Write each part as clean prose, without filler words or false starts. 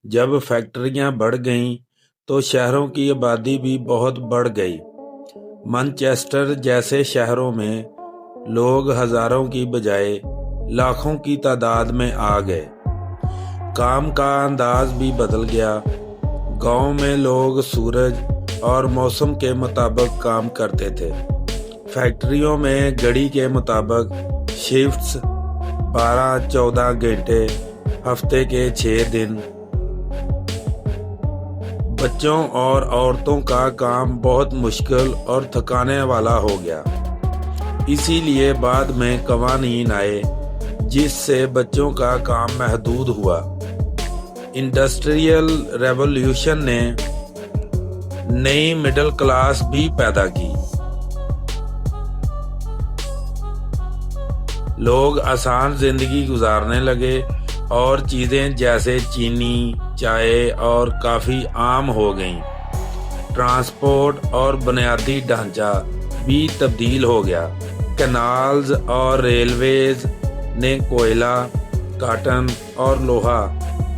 جب فیکٹریاں بڑھ گئیں تو شہروں کی آبادی بھی بہت بڑھ گئی۔ مانچسٹر جیسے شہروں میں لوگ ہزاروں کی بجائے لاکھوں کی تعداد میں آ گئے۔ کام کا انداز بھی بدل گیا۔ گاؤں میں لوگ سورج اور موسم کے مطابق کام کرتے تھے۔ فیکٹریوں میں گھڑی کے مطابق شفٹس، 12-14 گھنٹے، ہفتے کے 6 دن۔ بچوں اور عورتوں کا کام بہت مشکل اور تھکانے والا ہو گیا۔ اسی لیے بعد میں قوانین آئے جس سے بچوں کا کام محدود ہوا۔ انڈسٹریل ریولوشن نے نئی مڈل کلاس بھی پیدا کی۔ لوگ آسان زندگی گزارنے لگے اور چیزیں جیسے چینی، چائے اور کافی عام ہو گئیں۔ ٹرانسپورٹ اور بنیادی ڈھانچہ بھی تبدیل ہو گیا۔ کینالز اور ریلویز نے کوئلہ، کاٹن اور لوہا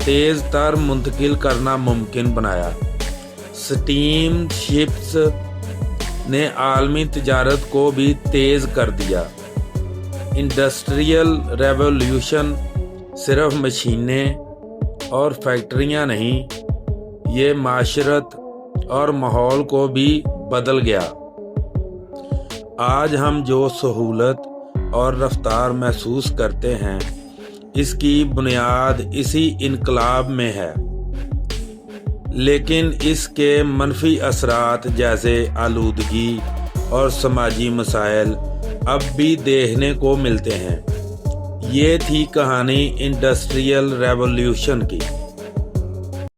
تیز تر منتقل کرنا ممکن بنایا۔ سٹیم شپس نے عالمی تجارت کو بھی تیز کر دیا۔ انڈسٹریل ریولوشن صرف مشینیں اور فیکٹریاں نہیں، یہ معاشرت اور ماحول کو بھی بدل گیا۔ آج ہم جو سہولت اور رفتار محسوس کرتے ہیں اس کی بنیاد اسی انقلاب میں ہے، لیکن اس کے منفی اثرات جیسے آلودگی اور سماجی مسائل اب بھی دیکھنے کو ملتے ہیں۔ یہ تھی کہانی انڈسٹریل ریولوشن کی۔